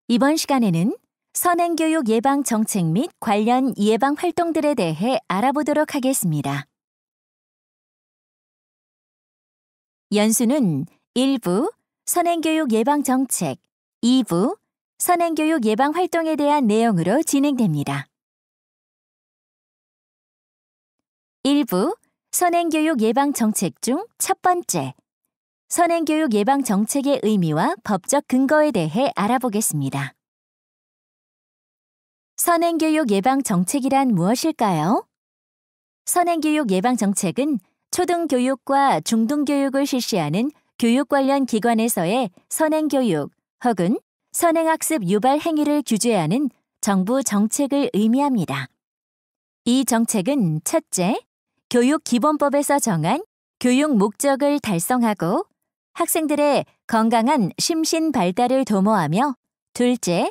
이번 시간에는 선행교육 예방 정책 및 관련 예방 활동들에 대해 알아보도록 하겠습니다. 연수는 1부 선행교육 예방 정책, 2부 선행교육 예방 활동에 대한 내용으로 진행됩니다. 1부 선행교육 예방 정책 중 첫 번째, 선행교육 예방 정책의 의미와 법적 근거에 대해 알아보겠습니다. 선행교육 예방 정책이란 무엇일까요? 선행교육 예방 정책은 초등교육과 중등교육을 실시하는 교육 관련 기관에서의 선행교육 혹은 선행학습 유발 행위를 규제하는 정부 정책을 의미합니다. 이 정책은 첫째, 교육기본법에서 정한 교육 목적을 달성하고 학생들의 건강한 심신 발달을 도모하며 둘째,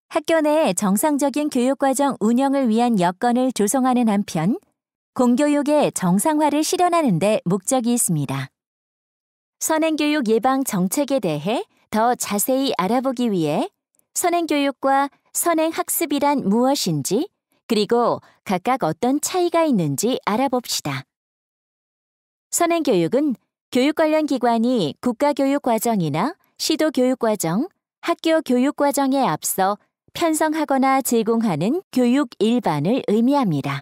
학교 내 정상적인 교육과정 운영을 위한 여건을 조성하는 한편 공교육의 정상화를 실현하는 데 목적이 있습니다. 선행교육 예방 정책에 대해 더 자세히 알아보기 위해 선행교육과 선행학습이란 무엇인지 그리고 각각 어떤 차이가 있는지 알아봅시다. 선행교육은 교육 관련 기관이 국가교육과정이나 시도교육과정, 학교교육과정에 앞서 편성하거나 제공하는 교육 일반을 의미합니다.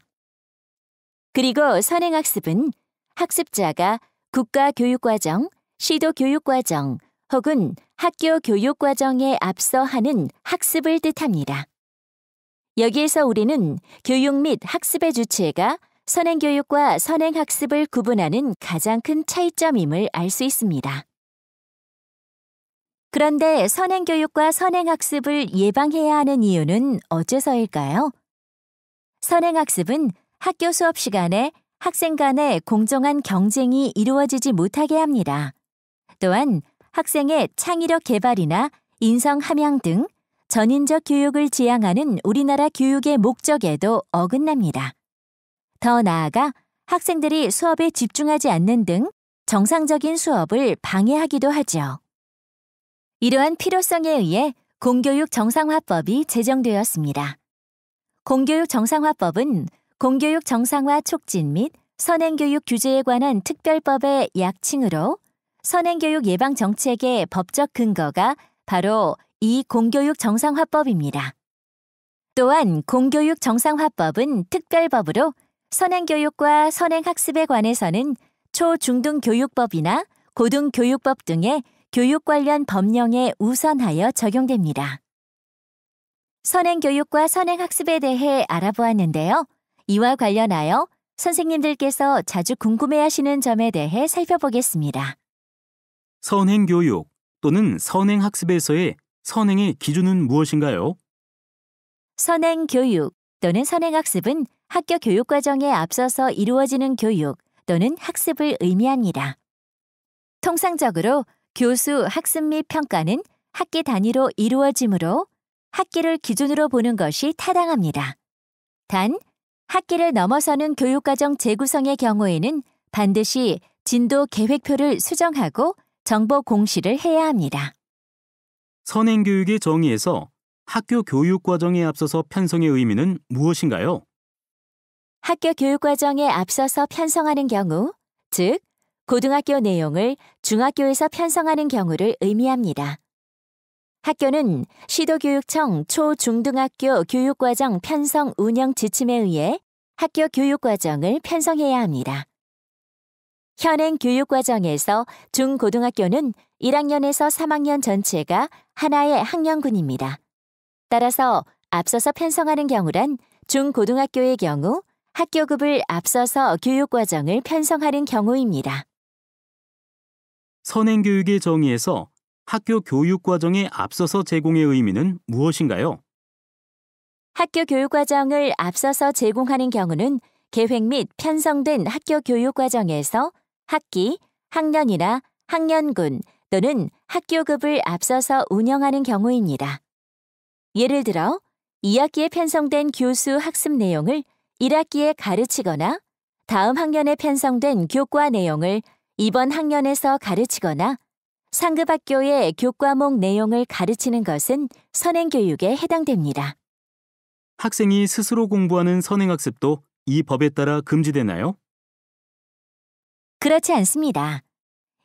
그리고 선행학습은 학습자가 국가교육과정, 시도교육과정 혹은 학교교육과정에 앞서 하는 학습을 뜻합니다. 여기에서 우리는 교육 및 학습의 주체가 선행교육과 선행학습을 구분하는 가장 큰 차이점임을 알 수 있습니다. 그런데 선행교육과 선행학습을 예방해야 하는 이유는 어째서일까요? 선행학습은 학교 수업 시간에 학생 간의 공정한 경쟁이 이루어지지 못하게 합니다. 또한 학생의 창의력 개발이나 인성 함양 등 전인적 교육을 지향하는 우리나라 교육의 목적에도 어긋납니다. 더 나아가 학생들이 수업에 집중하지 않는 등 정상적인 수업을 방해하기도 하죠. 이러한 필요성에 의해 공교육 정상화법이 제정되었습니다. 공교육 정상화법은 공교육 정상화 촉진 및 선행교육 규제에 관한 특별법의 약칭으로 선행교육 예방 정책의 법적 근거가 바로 이 공교육 정상화법입니다. 또한 공교육 정상화법은 특별법으로 선행교육과 선행학습에 관해서는 초중등교육법이나 고등교육법 등의 교육 관련 법령에 우선하여 적용됩니다. 선행교육과 선행학습에 대해 알아보았는데요. 이와 관련하여 선생님들께서 자주 궁금해하시는 점에 대해 살펴보겠습니다. 선행교육 또는 선행학습에서의 선행의 기준은 무엇인가요? 선행교육 또는 선행학습은 학교 교육과정에 앞서서 이루어지는 교육 또는 학습을 의미합니다. 통상적으로 교수 학습 및 평가는 학기 단위로 이루어지므로 학기를 기준으로 보는 것이 타당합니다. 단, 학기를 넘어서는 교육과정 재구성의 경우에는 반드시 진도 계획표를 수정하고 정보 공시를 해야 합니다. 선행교육의 정의에서 학교 교육과정에 앞서서 편성의 의미는 무엇인가요? 학교 교육과정에 앞서서 편성하는 경우, 즉 고등학교 내용을 중학교에서 편성하는 경우를 의미합니다. 학교는 시도교육청 초중등학교 교육과정 편성 운영 지침에 의해 학교 교육과정을 편성해야 합니다. 현행 교육과정에서 중고등학교는 1학년에서 3학년 전체가 하나의 학년군입니다. 따라서 앞서서 편성하는 경우란 중고등학교의 경우 학교급을 앞서서 교육과정을 편성하는 경우입니다. 선행교육의 정의에서 학교 교육과정에 앞서서 제공의 의미는 무엇인가요? 학교 교육과정을 앞서서 제공하는 경우는 계획 및 편성된 학교 교육과정에서 학기, 학년이나 학년군 또는 학교급을 앞서서 운영하는 경우입니다. 예를 들어 2학기에 편성된 교수 학습 내용을 1학기에 가르치거나 다음 학년에 편성된 교과 내용을 이번 학년에서 가르치거나 상급 학교의 교과목 내용을 가르치는 것은 선행교육에 해당됩니다. 학생이 스스로 공부하는 선행학습도 이 법에 따라 금지되나요? 그렇지 않습니다.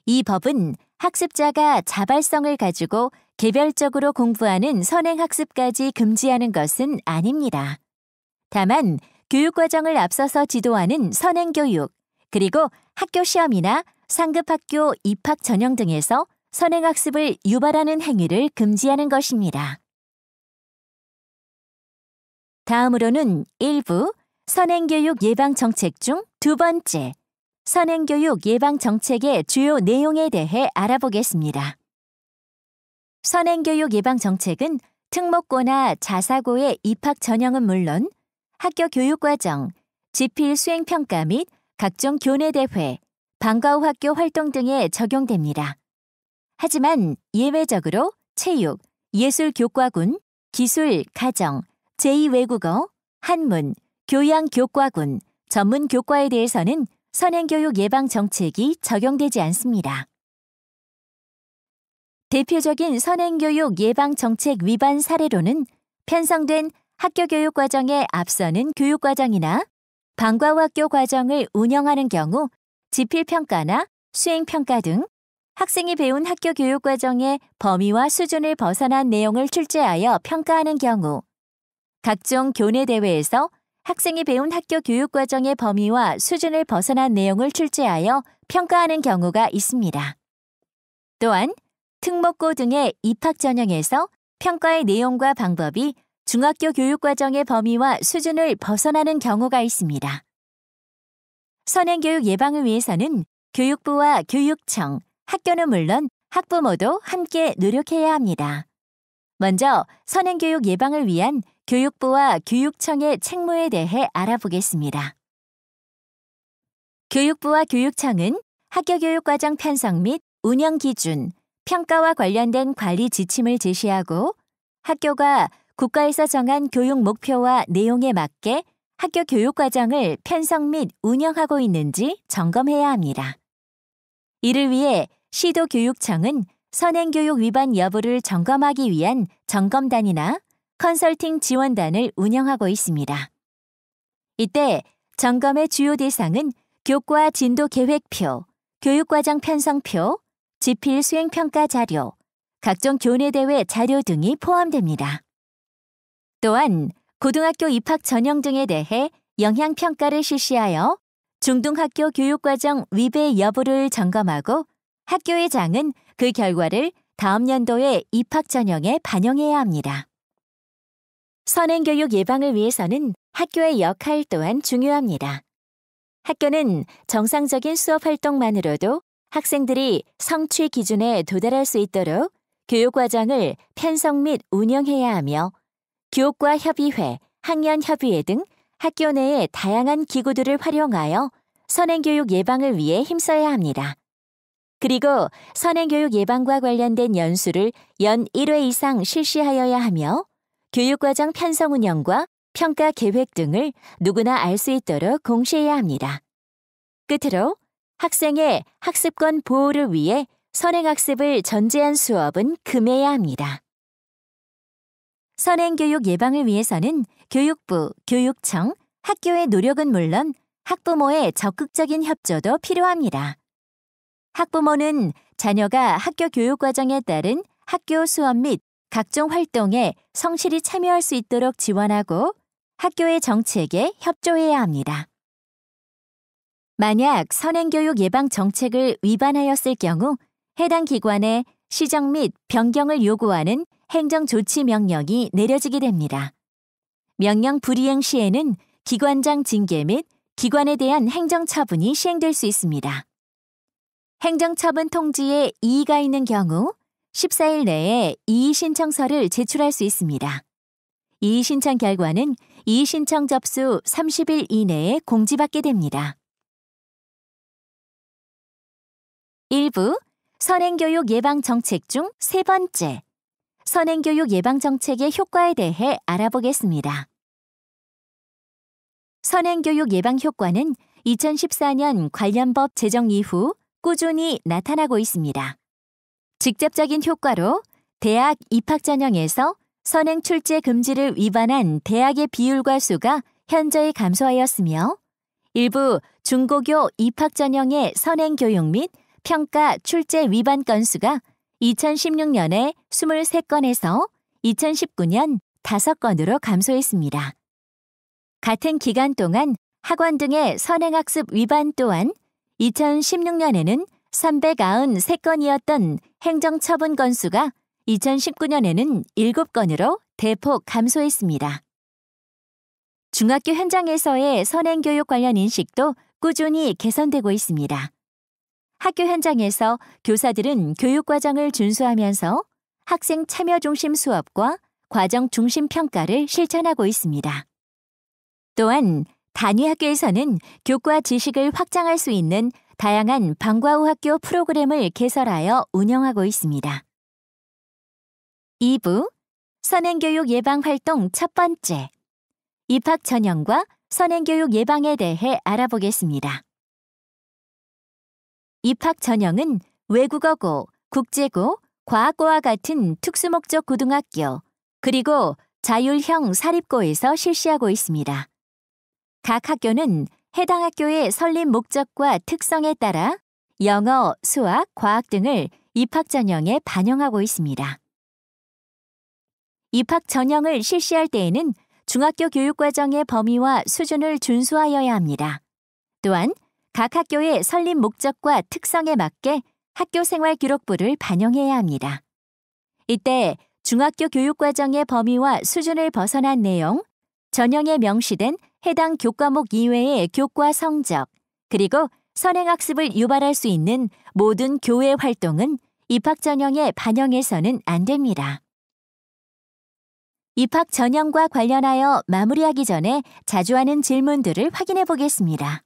이 법은 학습자가 자발성을 가지고 개별적으로 공부하는 선행학습까지 금지하는 것은 아닙니다. 다만 교육과정을 앞서서 지도하는 선행교육, 그리고 학교 시험이나 상급학교 입학 전형 등에서 선행학습을 유발하는 행위를 금지하는 것입니다. 다음으로는 1부 선행교육 예방정책 중 두 번째, 선행교육 예방정책의 주요 내용에 대해 알아보겠습니다. 선행교육 예방정책은 특목고나 자사고의 입학 전형은 물론 학교 교육과정, 지필 수행평가 및 각종 교내대회, 방과 후 학교 활동 등에 적용됩니다. 하지만 예외적으로 체육, 예술교과군, 기술, 가정, 제2외국어, 한문, 교양교과군, 전문교과에 대해서는 선행교육 예방정책이 적용되지 않습니다. 대표적인 선행교육 예방정책 위반 사례로는 편성된 학교교육과정에 앞서는 교육과정이나 방과 후 학교 과정을 운영하는 경우 지필평가나 수행평가 등 학생이 배운 학교 교육과정의 범위와 수준을 벗어난 내용을 출제하여 평가하는 경우, 각종 교내대회에서 학생이 배운 학교 교육과정의 범위와 수준을 벗어난 내용을 출제하여 평가하는 경우가 있습니다. 또한 특목고 등의 입학 전형에서 평가의 내용과 방법이 중학교 교육과정의 범위와 수준을 벗어나는 경우가 있습니다. 선행교육 예방을 위해서는 교육부와 교육청, 학교는 물론 학부모도 함께 노력해야 합니다. 먼저 선행교육 예방을 위한 교육부와 교육청의 책무에 대해 알아보겠습니다. 교육부와 교육청은 학교교육과정 편성 및 운영 기준, 평가와 관련된 관리 지침을 제시하고 학교가 국가에서 정한 교육 목표와 내용에 맞게 학교 교육과정을 편성 및 운영하고 있는지 점검해야 합니다. 이를 위해 시도교육청은 선행교육 위반 여부를 점검하기 위한 점검단이나 컨설팅 지원단을 운영하고 있습니다. 이때 점검의 주요 대상은 교과 진도 계획표, 교육과정 편성표, 지필 수행평가 자료, 각종 교내대회 자료 등이 포함됩니다. 또한 고등학교 입학 전형 등에 대해 영향평가를 실시하여 중등학교 교육과정 위배 여부를 점검하고 학교의 장은 그 결과를 다음 연도의 입학 전형에 반영해야 합니다. 선행교육 예방을 위해서는 학교의 역할 또한 중요합니다. 학교는 정상적인 수업 활동만으로도 학생들이 성취 기준에 도달할 수 있도록 교육과정을 편성 및 운영해야 하며 교과 협의회, 학년 협의회 등 학교 내의 다양한 기구들을 활용하여 선행교육 예방을 위해 힘써야 합니다. 그리고 선행교육 예방과 관련된 연수를 연 1회 이상 실시하여야 하며 교육과정 편성 운영과 평가 계획 등을 누구나 알 수 있도록 공시해야 합니다. 끝으로 학생의 학습권 보호를 위해 선행학습을 전제한 수업은 금해야 합니다. 선행교육 예방을 위해서는 교육부, 교육청, 학교의 노력은 물론 학부모의 적극적인 협조도 필요합니다. 학부모는 자녀가 학교 교육과정에 따른 학교 수업 및 각종 활동에 성실히 참여할 수 있도록 지원하고 학교의 정책에 협조해야 합니다. 만약 선행교육 예방 정책을 위반하였을 경우 해당 기관에 시정 및 변경을 요구하는 행정조치 명령이 내려지게 됩니다. 명령 불이행 시에는 기관장 징계 및 기관에 대한 행정처분이 시행될 수 있습니다. 행정처분 통지에 이의가 있는 경우 14일 내에 이의 신청서를 제출할 수 있습니다. 이의 신청 결과는 이의 신청 접수 30일 이내에 공지받게 됩니다. 1부 선행교육 예방정책 중 세 번째, 선행교육 예방정책의 효과에 대해 알아보겠습니다. 선행교육 예방 효과는 2014년 관련 법 제정 이후 꾸준히 나타나고 있습니다. 직접적인 효과로 대학 입학 전형에서 선행 출제 금지를 위반한 대학의 비율과 수가 현저히 감소하였으며 일부 중고교 입학 전형의 선행 교육 및 평가 출제 위반 건수가 2016년에 23건에서 2019년 5건으로 감소했습니다. 같은 기간 동안 학원 등의 선행학습 위반 또한 2016년에는 393건이었던 행정처분 건수가 2019년에는 7건으로 대폭 감소했습니다. 중학교 현장에서의 선행교육 관련 인식도 꾸준히 개선되고 있습니다. 학교 현장에서 교사들은 교육과정을 준수하면서 학생 참여 중심 수업과 과정 중심 평가를 실천하고 있습니다. 또한 단위학교에서는 교과 지식을 확장할 수 있는 다양한 방과 후 학교 프로그램을 개설하여 운영하고 있습니다. 2부 선행교육 예방 활동 첫 번째, 입학 전형과 선행교육 예방에 대해 알아보겠습니다. 입학 전형은 외국어고, 국제고, 과학고와 같은 특수목적 고등학교, 그리고 자율형 사립고에서 실시하고 있습니다. 각 학교는 해당 학교의 설립 목적과 특성에 따라 영어, 수학, 과학 등을 입학 전형에 반영하고 있습니다. 입학 전형을 실시할 때에는 중학교 교육과정의 범위와 수준을 준수하여야 합니다. 또한 각 학교의 설립 목적과 특성에 맞게 학교 생활 기록부를 반영해야 합니다. 이때 중학교 교육과정의 범위와 수준을 벗어난 내용, 전형에 명시된 해당 교과목 이외의 교과 성적, 그리고 선행학습을 유발할 수 있는 모든 교외 활동은 입학 전형에 반영해서는 안 됩니다. 입학 전형과 관련하여 마무리하기 전에 자주 하는 질문들을 확인해 보겠습니다.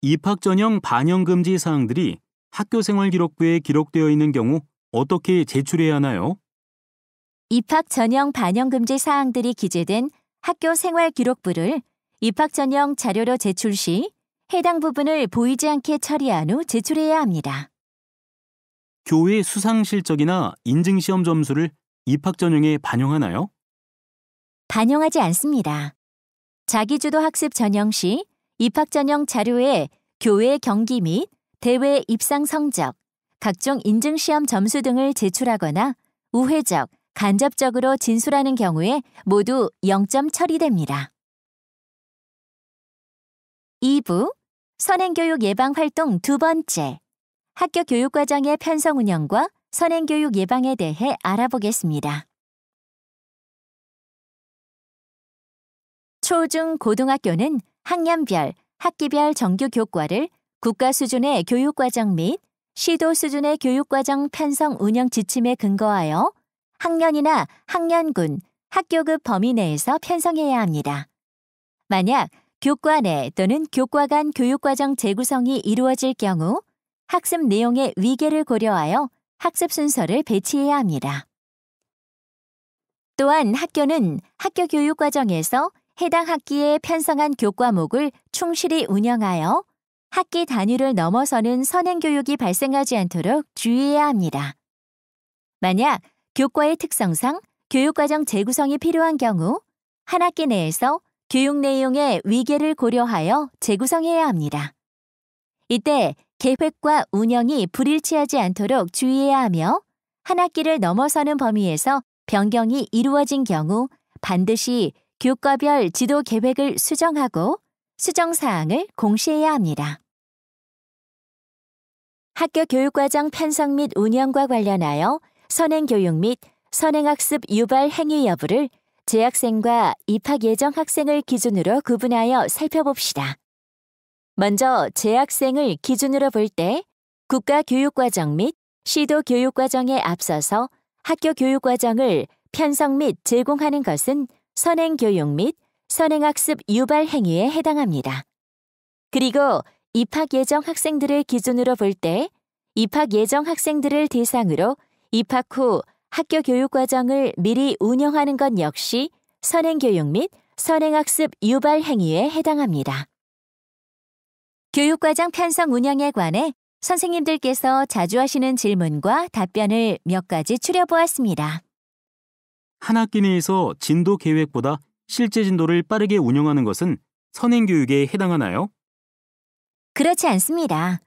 입학 전형 반영 금지 사항들이 학교 생활 기록부에 기록되어 있는 경우 어떻게 제출해야 하나요? 입학 전형 반영 금지 사항들이 기재된 학교 생활 기록부를 입학 전형 자료로 제출 시 해당 부분을 보이지 않게 처리한 후 제출해야 합니다. 교회 수상 실적이나 인증 시험 점수를 입학 전형에 반영하나요? 반영하지 않습니다. 자기주도 학습 전형 시 입학 전형 자료에 교회 경기 및 대회 입상 성적, 각종 인증 시험 점수 등을 제출하거나 우회적, 간접적으로 진술하는 경우에 모두 0점 처리됩니다. 2부 선행교육 예방 활동 두 번째, 학교 교육과정의 편성 운영과 선행교육 예방에 대해 알아보겠습니다. 초, 중, 고등학교는 학년별, 학기별 정규 교과를 국가 수준의 교육과정 및 시도 수준의 교육과정 편성 운영 지침에 근거하여 학년이나 학년군, 학교급 범위 내에서 편성해야 합니다. 만약 교과 내 또는 교과 간 교육과정 재구성이 이루어질 경우 학습 내용의 위계를 고려하여 학습 순서를 배치해야 합니다. 또한 학교는 학교 교육과정에서 해당 학기에 편성한 교과목을 충실히 운영하여 학기 단위를 넘어서는 선행교육이 발생하지 않도록 주의해야 합니다. 만약 교과의 특성상 교육과정 재구성이 필요한 경우 한 학기 내에서 교육 내용의 위계를 고려하여 재구성해야 합니다. 이때 계획과 운영이 불일치하지 않도록 주의해야 하며 한 학기를 넘어서는 범위에서 변경이 이루어진 경우 반드시 교과별 지도 계획을 수정하고 수정 사항을 공시해야 합니다. 학교 교육과정 편성 및 운영과 관련하여 선행교육 및 선행학습 유발 행위 여부를 재학생과 입학 예정 학생을 기준으로 구분하여 살펴봅시다. 먼저 재학생을 기준으로 볼 때 국가교육과정 및 시도교육과정에 앞서서 학교 교육과정을 편성 및 제공하는 것은 선행교육 및 선행학습 유발 행위에 해당합니다. 그리고 입학 예정 학생들을 기준으로 볼 때 입학 예정 학생들을 대상으로 입학 후 학교 교육과정을 미리 운영하는 것 역시 선행교육 및 선행학습 유발 행위에 해당합니다. 교육과정 편성 운영에 관해 선생님들께서 자주 하시는 질문과 답변을 몇 가지 추려보았습니다. 한 학기 내에서 진도 계획보다 실제 진도를 빠르게 운영하는 것은 선행교육에 해당하나요? 그렇지 않습니다.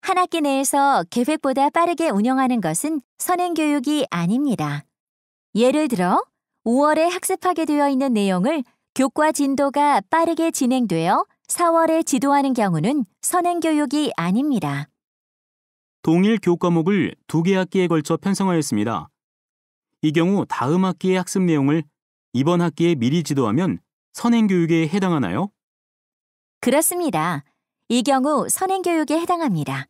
한 학기 내에서 계획보다 빠르게 운영하는 것은 선행교육이 아닙니다. 예를 들어 5월에 학습하게 되어 있는 내용을 교과 진도가 빠르게 진행되어 4월에 지도하는 경우는 선행교육이 아닙니다. 동일 교과목을 2개 학기에 걸쳐 편성하였습니다. 이 경우 다음 학기의 학습 내용을 이번 학기에 미리 지도하면 선행교육에 해당하나요? 그렇습니다. 이 경우 선행교육에 해당합니다.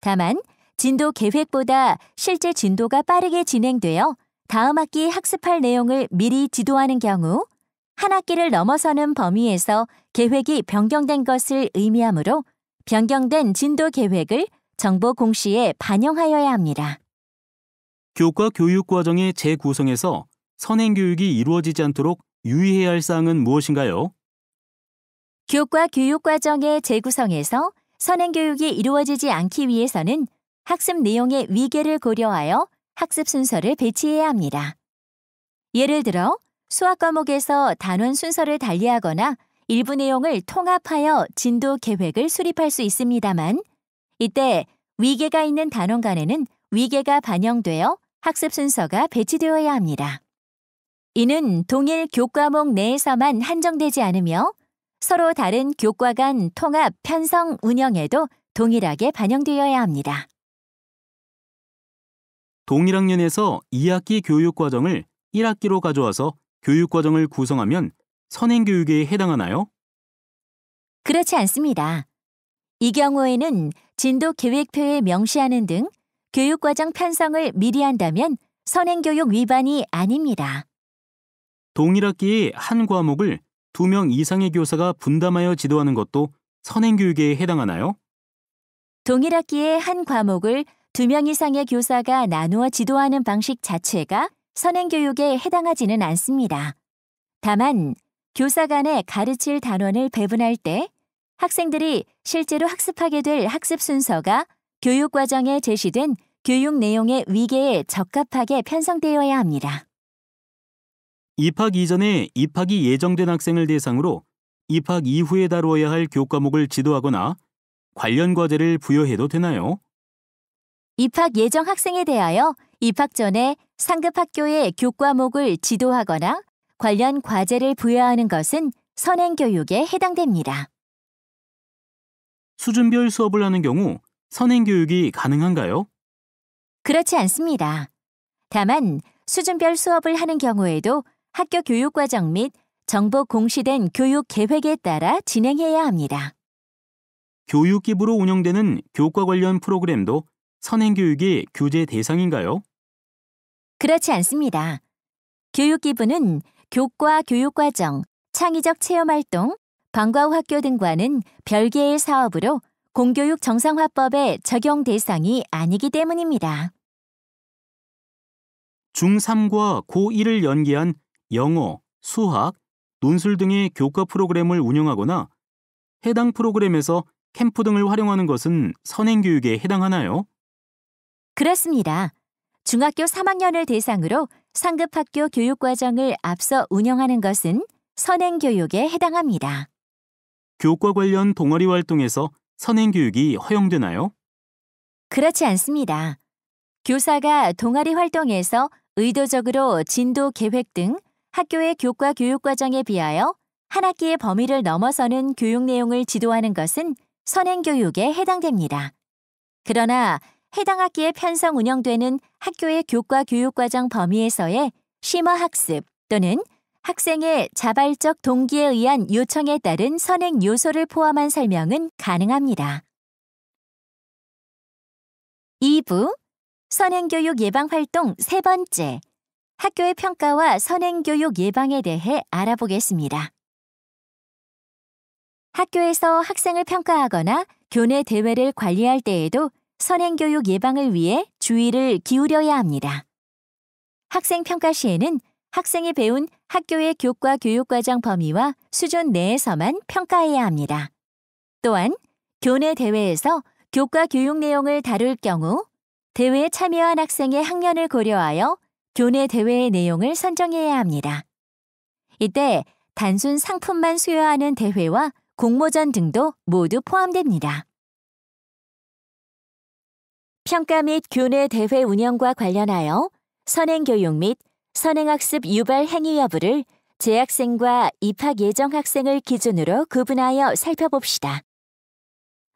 다만 진도 계획보다 실제 진도가 빠르게 진행되어 다음 학기 학습할 내용을 미리 지도하는 경우 한 학기를 넘어서는 범위에서 계획이 변경된 것을 의미하므로 변경된 진도 계획을 정보 공시에 반영하여야 합니다. 교과 교육 과정의 재구성에서 선행교육이 이루어지지 않도록 유의해야 할 사항은 무엇인가요? 교과 교육 과정의 재구성에서 선행교육이 이루어지지 않기 위해서는 학습 내용의 위계를 고려하여 학습 순서를 배치해야 합니다. 예를 들어 수학 과목에서 단원 순서를 달리하거나 일부 내용을 통합하여 진도 계획을 수립할 수 있습니다만 이때 위계가 있는 단원 간에는 위계가 반영되어 학습 순서가 배치되어야 합니다. 이는 동일 교과목 내에서만 한정되지 않으며 서로 다른 교과 간 통합 편성 운영에도 동일하게 반영되어야 합니다. 동일학년에서 2학기 교육과정을 1학기로 가져와서 교육과정을 구성하면 선행교육에 해당하나요? 그렇지 않습니다. 이 경우에는 진도 계획표에 명시하는 등 교육과정 편성을 미리 한다면 선행교육 위반이 아닙니다. 동일학기의 한 과목을 2명 이상의 교사가 분담하여 지도하는 것도 선행교육에 해당하나요? 동일학기의 한 과목을 2명 이상의 교사가 나누어 지도하는 방식 자체가 선행교육에 해당하지는 않습니다. 다만 교사 간에 가르칠 단원을 배분할 때 학생들이 실제로 학습하게 될 학습 순서가 교육과정에 제시된 교육 내용의 위계에 적합하게 편성되어야 합니다. 입학 이전에 입학이 예정된 학생을 대상으로 입학 이후에 다루어야 할 교과목을 지도하거나 관련 과제를 부여해도 되나요? 입학 예정 학생에 대하여 입학 전에 상급 학교의 교과목을 지도하거나 관련 과제를 부여하는 것은 선행교육에 해당됩니다. 수준별 수업을 하는 경우 선행교육이 가능한가요? 그렇지 않습니다. 다만 수준별 수업을 하는 경우에도 학교 교육과정 및 정보 공시된 교육 계획에 따라 진행해야 합니다. 교육기부로 운영되는 교과 관련 프로그램도 선행교육의 규제 대상인가요? 그렇지 않습니다. 교육기부는 교과 교육과정, 창의적 체험활동, 방과 후 학교 등과는 별개의 사업으로 공교육 정상화법의 적용 대상이 아니기 때문입니다. 중3과 고1을 연계한 영어, 수학, 논술 등의 교과 프로그램을 운영하거나 해당 프로그램에서 캠프 등을 활용하는 것은 선행교육에 해당하나요? 그렇습니다. 중학교 3학년을 대상으로 상급학교 교육과정을 앞서 운영하는 것은 선행교육에 해당합니다. 교과 관련 동아리 활동에서 선행교육이 허용되나요? 그렇지 않습니다. 교사가 동아리 활동에서 의도적으로 진도 계획 등 학교의 교과 교육과정에 비하여 한 학기의 범위를 넘어서는 교육 내용을 지도하는 것은 선행교육에 해당됩니다. 그러나 해당 학기에 편성 운영되는 학교의 교과 교육과정 범위에서의 심화학습 또는 학생의 자발적 동기에 의한 요청에 따른 선행 요소를 포함한 설명은 가능합니다. 2부 선행교육 예방활동 세 번째, 학교의 평가와 선행교육 예방에 대해 알아보겠습니다. 학교에서 학생을 평가하거나 교내 대회를 관리할 때에도 선행교육 예방을 위해 주의를 기울여야 합니다. 학생 평가 시에는 학생이 배운 학교의 교과 교육과정 범위와 수준 내에서만 평가해야 합니다. 또한 교내 대회에서 교과 교육 내용을 다룰 경우 대회에 참여한 학생의 학년을 고려하여 교내 대회의 내용을 선정해야 합니다. 이때 단순 상품만 수여하는 대회와 공모전 등도 모두 포함됩니다. 평가 및 교내 대회 운영과 관련하여 선행교육 및 선행학습 유발 행위 여부를 재학생과 입학 예정 학생을 기준으로 구분하여 살펴봅시다.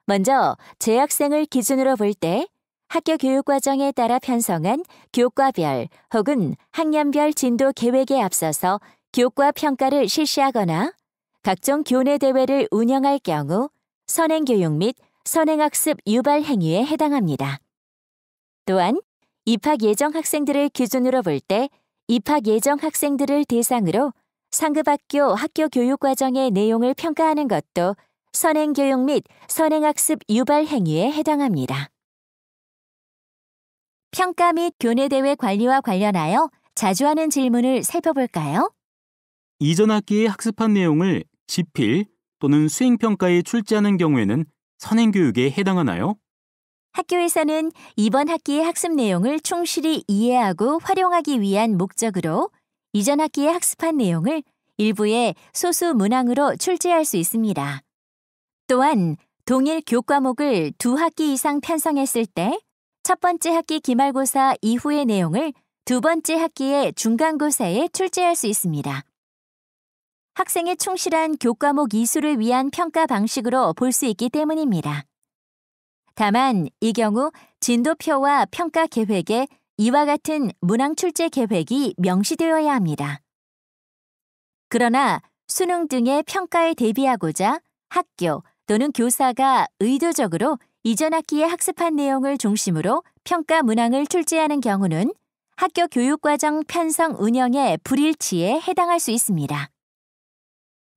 먼저 재학생을 기준으로 볼 때 학교 교육 과정에 따라 편성한 교과별 혹은 학년별 진도 계획에 앞서서 교과 평가를 실시하거나 각종 교내 대회를 운영할 경우 선행교육 및 선행학습 유발 행위에 해당합니다. 또한 입학 예정 학생들을 기준으로 볼 때 입학 예정 학생들을 대상으로 상급학교 학교 교육 과정의 내용을 평가하는 것도 선행교육 및 선행학습 유발 행위에 해당합니다. 평가 및 교내대회 관리와 관련하여 자주 하는 질문을 살펴볼까요? 이전 학기에 학습한 내용을 지필 또는 수행평가에 출제하는 경우에는 선행교육에 해당하나요? 학교에서는 이번 학기의 학습 내용을 충실히 이해하고 활용하기 위한 목적으로 이전 학기에 학습한 내용을 일부의 소수 문항으로 출제할 수 있습니다. 또한 동일 교과목을 2학기 이상 편성했을 때 첫 번째 학기 기말고사 이후의 내용을 두 번째 학기의 중간고사에 출제할 수 있습니다. 학생의 충실한 교과목 이수를 위한 평가 방식으로 볼 수 있기 때문입니다. 다만 이 경우 진도표와 평가 계획에 이와 같은 문항 출제 계획이 명시되어야 합니다. 그러나 수능 등의 평가에 대비하고자 학교 또는 교사가 의도적으로 이전 학기에 학습한 내용을 중심으로 평가 문항을 출제하는 경우는 학교 교육과정 편성 운영의 불일치에 해당할 수 있습니다.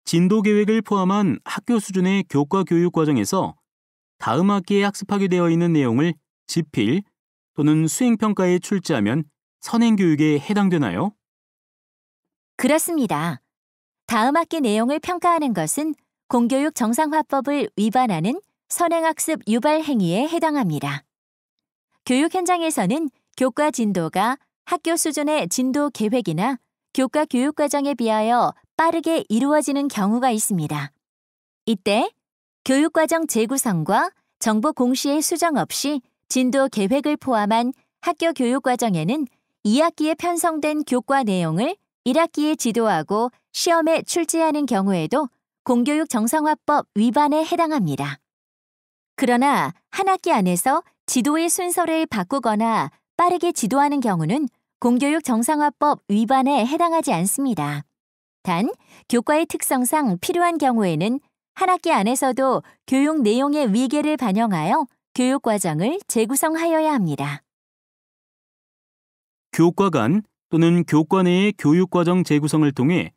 진도 계획을 포함한 학교 수준의 교과 교육 과정에서 다음 학기에 학습하게 되어 있는 내용을 지필 또는 수행평가에 출제하면 선행교육에 해당되나요? 그렇습니다. 다음 학기 내용을 평가하는 것은 공교육 정상화법을 위반하는 선행학습 유발 행위에 해당합니다. 교육 현장에서는 교과 진도가 학교 수준의 진도 계획이나 교과 교육 과정에 비하여 빠르게 이루어지는 경우가 있습니다. 이때 교육과정 재구성과 정보 공시의 수정 없이 진도 계획을 포함한 학교 교육 과정에는 2학기에 편성된 교과 내용을 1학기에 지도하고 시험에 출제하는 경우에도 공교육 정상화법 위반에 해당합니다. 그러나 한 학기 안에서 지도의 순서를 바꾸거나 빠르게 지도하는 경우는 공교육 정상화법 위반에 해당하지 않습니다. 단, 교과의 특성상 필요한 경우에는 한 학기 안에서도 교육 내용의 위계를 반영하여 교육 과정을 재구성하여야 합니다. 교과 간 또는 교과 내의 교육 과정 재구성을 통해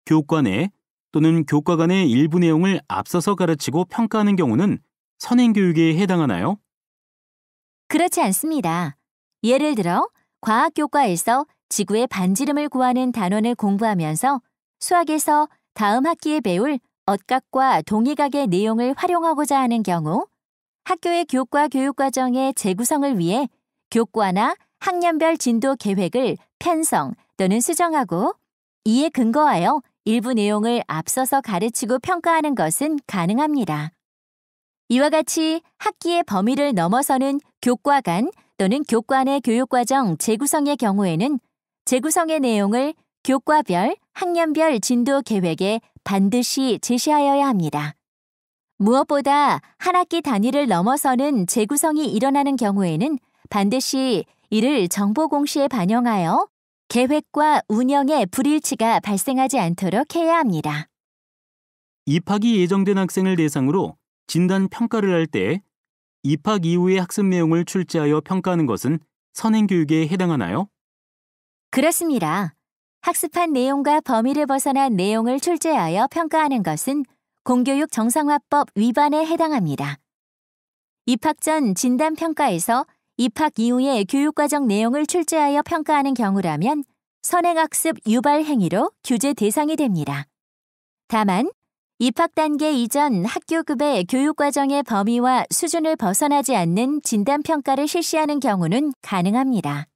교과 내 또는 교과 간의 일부 내용을 앞서서 가르치고 평가하는 경우는 선행교육에 해당하나요? 그렇지 않습니다. 예를 들어 과학교과에서 지구의 반지름을 구하는 단원을 공부하면서 수학에서 다음 학기에 배울 얻각과 동의각의 내용을 활용하고자 하는 경우 학교의 교과 교육과정의 재구성을 위해 교과나 학년별 진도 계획을 편성 또는 수정하고 이에 근거하여 일부 내용을 앞서서 가르치고 평가하는 것은 가능합니다. 이와 같이 학기의 범위를 넘어서는 교과 간 또는 교과 내 교육과정 재구성의 경우에는 재구성의 내용을 교과별, 학년별 진도 계획에 반드시 제시하여야 합니다. 무엇보다 한 학기 단위를 넘어서는 재구성이 일어나는 경우에는 반드시 이를 정보 공시에 반영하여 계획과 운영의 불일치가 발생하지 않도록 해야 합니다. 입학이 예정된 학생을 대상으로 진단 평가를 할 때 입학 이후의 학습 내용을 출제하여 평가하는 것은 선행교육에 해당하나요? 그렇습니다. 학습한 내용과 범위를 벗어난 내용을 출제하여 평가하는 것은 공교육 정상화법 위반에 해당합니다. 입학 전 진단 평가에서 입학 이후의 교육과정 내용을 출제하여 평가하는 경우라면 선행학습 유발 행위로 규제 대상이 됩니다. 다만 입학 단계 이전 학교급의 교육과정의 범위와 수준을 벗어나지 않는 진단평가를 실시하는 경우는 가능합니다.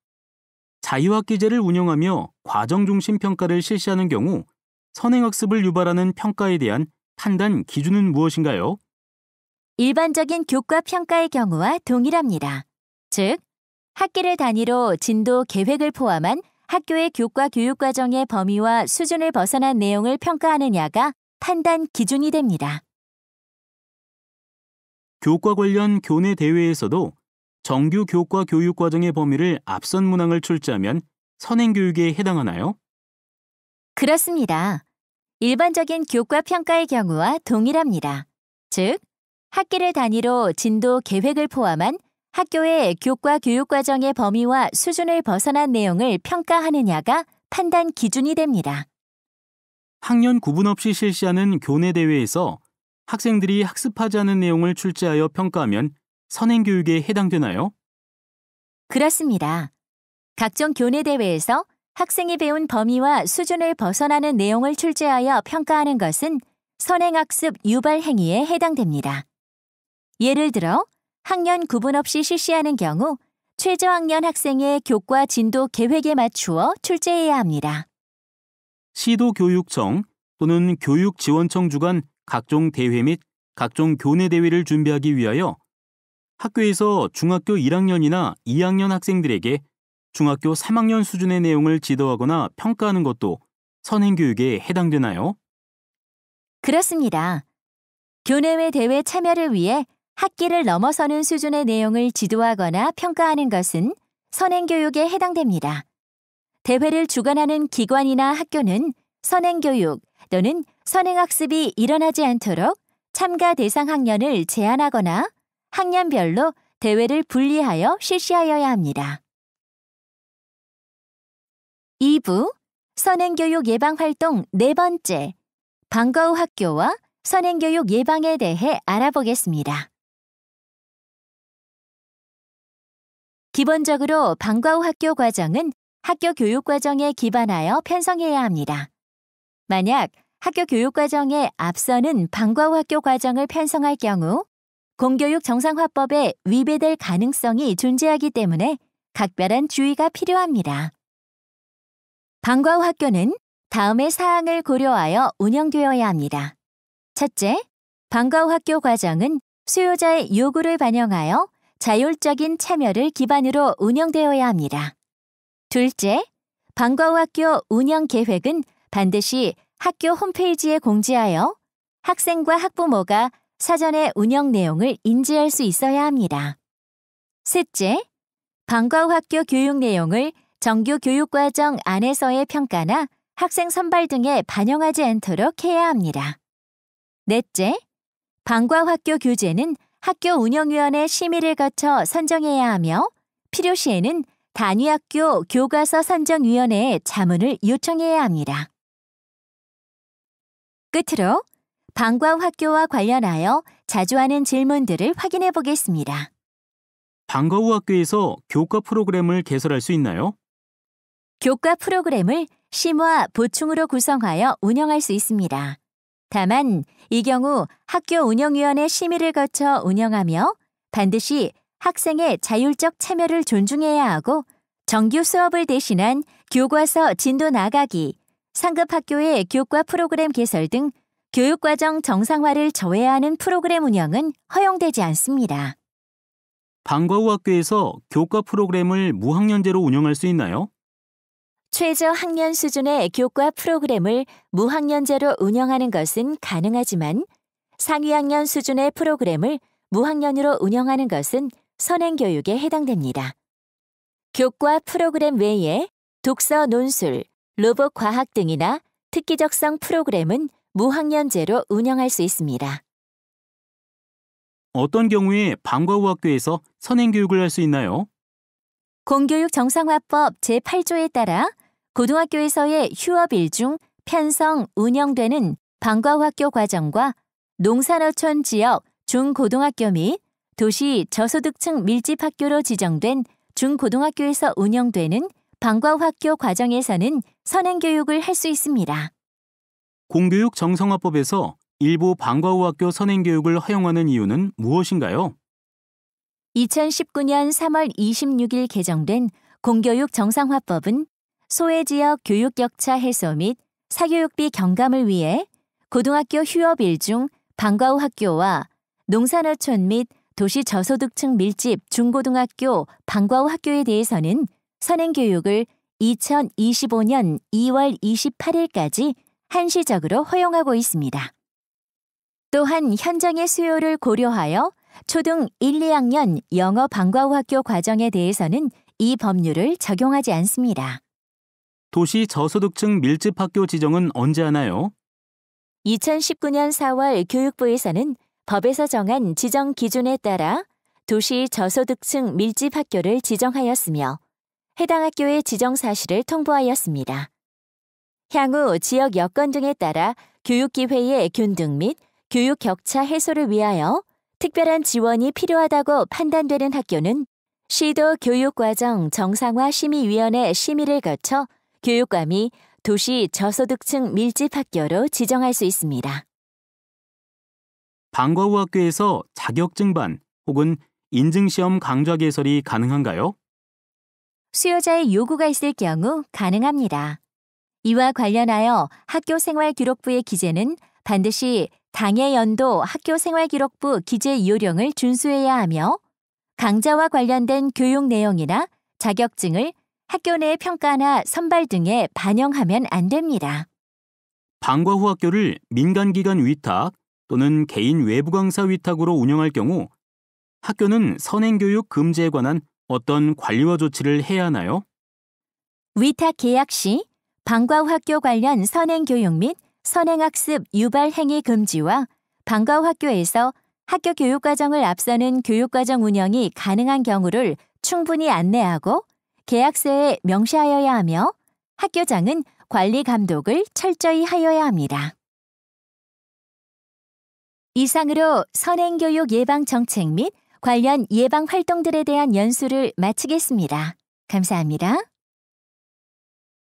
자유학기제를 운영하며 과정 중심 평가를 실시하는 경우 선행학습을 유발하는 평가에 대한 판단 기준은 무엇인가요? 일반적인 교과 평가의 경우와 동일합니다. 즉, 학기를 단위로 진도 계획을 포함한 학교의 교과 교육과정의 범위와 수준을 벗어난 내용을 평가하느냐가 판단 기준이 됩니다. 교과 관련 교내 대회에서도 정규 교과 교육과정의 범위를 앞선 문항을 출제하면 선행교육에 해당하나요? 그렇습니다. 일반적인 교과 평가의 경우와 동일합니다. 즉, 학기를 단위로 진도 계획을 포함한 학교의 교과 교육과정의 범위와 수준을 벗어난 내용을 평가하느냐가 판단 기준이 됩니다. 학년 구분 없이 실시하는 교내 대회에서 학생들이 학습하지 않은 내용을 출제하여 평가하면 선행교육에 해당되나요? 그렇습니다. 각종 교내 대회에서 학생이 배운 범위와 수준을 벗어나는 내용을 출제하여 평가하는 것은 선행학습 유발 행위에 해당됩니다. 예를 들어 학년 구분 없이 실시하는 경우 최저학년 학생의 교과 진도 계획에 맞추어 출제해야 합니다. 시도교육청 또는 교육지원청 주관 각종 대회 및 각종 교내 대회를 준비하기 위하여 학교에서 중학교 1학년이나 2학년 학생들에게 중학교 3학년 수준의 내용을 지도하거나 평가하는 것도 선행교육에 해당되나요? 그렇습니다. 교내외 대회 참여를 위해 학기를 넘어서는 수준의 내용을 지도하거나 평가하는 것은 선행교육에 해당됩니다. 대회를 주관하는 기관이나 학교는 선행교육 또는 선행학습이 일어나지 않도록 참가 대상 학년을 제한하거나 학년별로 대회를 분리하여 실시하여야 합니다. 2부 선행교육 예방활동 4번째 방과 후 학교와 선행교육 예방에 대해 알아보겠습니다. 기본적으로 방과 후 학교 과정은 학교 교육과정에 기반하여 편성해야 합니다. 만약 학교 교육과정에 앞서는 방과 후 학교 과정을 편성할 경우 공교육 정상화법에 위배될 가능성이 존재하기 때문에 각별한 주의가 필요합니다. 방과 후 학교는 다음의 사항을 고려하여 운영되어야 합니다. 첫째, 방과 후 학교 과정은 수요자의 요구를 반영하여 자율적인 참여를 기반으로 운영되어야 합니다. 둘째, 방과 후 학교 운영 계획은 반드시 학교 홈페이지에 공지하여 학생과 학부모가 사전에 운영 내용을 인지할 수 있어야 합니다. 셋째, 방과 후 학교 교육 내용을 정규 교육과정 안에서의 평가나 학생 선발 등에 반영하지 않도록 해야 합니다. 넷째, 방과 후 학교 교재는 학교 운영위원회 심의를 거쳐 선정해야 하며 필요시에는 단위학교 교과서 선정위원회에 자문을 요청해야 합니다. 끝으로 방과 후 학교와 관련하여 자주 하는 질문들을 확인해 보겠습니다. 방과 후 학교에서 교과 프로그램을 개설할 수 있나요? 교과 프로그램을 심화, 보충으로 구성하여 운영할 수 있습니다. 다만 이 경우 학교 운영위원회 심의를 거쳐 운영하며 반드시 학생의 자율적 참여를 존중해야 하고 정규 수업을 대신한 교과서 진도 나가기, 상급 학교의 교과 프로그램 개설 등 교육과정 정상화를 저해하는 프로그램 운영은 허용되지 않습니다. 방과 후 학교에서 교과 프로그램을 무학년제로 운영할 수 있나요? 최저 학년 수준의 교과 프로그램을 무학년제로 운영하는 것은 가능하지만 상위 학년 수준의 프로그램을 무학년으로 운영하는 것은 선행교육에 해당됩니다. 교과 프로그램 외에 독서 논술, 로봇 과학 등이나 특기적성 프로그램은 무학년제로 운영할 수 있습니다. 어떤 경우에 방과 후 학교에서 선행교육을 할 수 있나요? 공교육 정상화법 제8조에 따라 고등학교에서의 휴업일 중 편성, 운영되는 방과 후 학교 과정과 농산어촌 지역 중고등학교 및 도시 저소득층 밀집학교로 지정된 중고등학교에서 운영되는 방과 후 학교 과정에서는 선행교육을 할 수 있습니다. 공교육 정상화법에서 일부 방과 후 학교 선행교육을 허용하는 이유는 무엇인가요? 2019년 3월 26일 개정된 공교육 정상화법은 소외지역 교육 격차 해소 및 사교육비 경감을 위해 고등학교 휴업일 중 방과 후 학교와 농산어촌 및 도시 저소득층 밀집 중고등학교 방과 후 학교에 대해서는 선행교육을 2025년 2월 28일까지 한시적으로 허용하고 있습니다. 또한 현장의 수요를 고려하여 초등 1, 2학년 영어 방과 후 학교 과정에 대해서는 이 법률을 적용하지 않습니다. 도시 저소득층 밀집 학교 지정은 언제 하나요? 2019년 4월 교육부에서는 법에서 정한 지정 기준에 따라 도시 저소득층 밀집 학교를 지정하였으며 해당 학교의 지정 사실을 통보하였습니다. 향후 지역 여건 등에 따라 교육 기회의 균등 및 교육 격차 해소를 위하여 특별한 지원이 필요하다고 판단되는 학교는 시도 교육과정 정상화 심의위원회 심의를 거쳐 교육감이 도시 저소득층 밀집 학교로 지정할 수 있습니다. 방과 후 학교에서 자격증반 혹은 인증시험 강좌 개설이 가능한가요? 수요자의 요구가 있을 경우 가능합니다. 이와 관련하여 학교생활기록부의 기재는 반드시 당해 연도 학교생활기록부 기재 요령을 준수해야 하며 강좌와 관련된 교육 내용이나 자격증을 학교 내 평가나 선발 등에 반영하면 안 됩니다. 방과 후 학교를 민간기관 위탁 또는 개인 외부 강사 위탁으로 운영할 경우 학교는 선행교육 금지에 관한 어떤 관리와 조치를 해야 하나요? 위탁 계약 시 방과 후 학교 관련 선행교육 및 선행학습 유발 행위 금지와 방과 후 학교에서 학교 교육과정을 앞서는 교육과정 운영이 가능한 경우를 충분히 안내하고 계약서에 명시하여야 하며 학교장은 관리 감독을 철저히 하여야 합니다. 이상으로 선행교육 예방 정책 및 관련 예방 활동들에 대한 연수를 마치겠습니다. 감사합니다.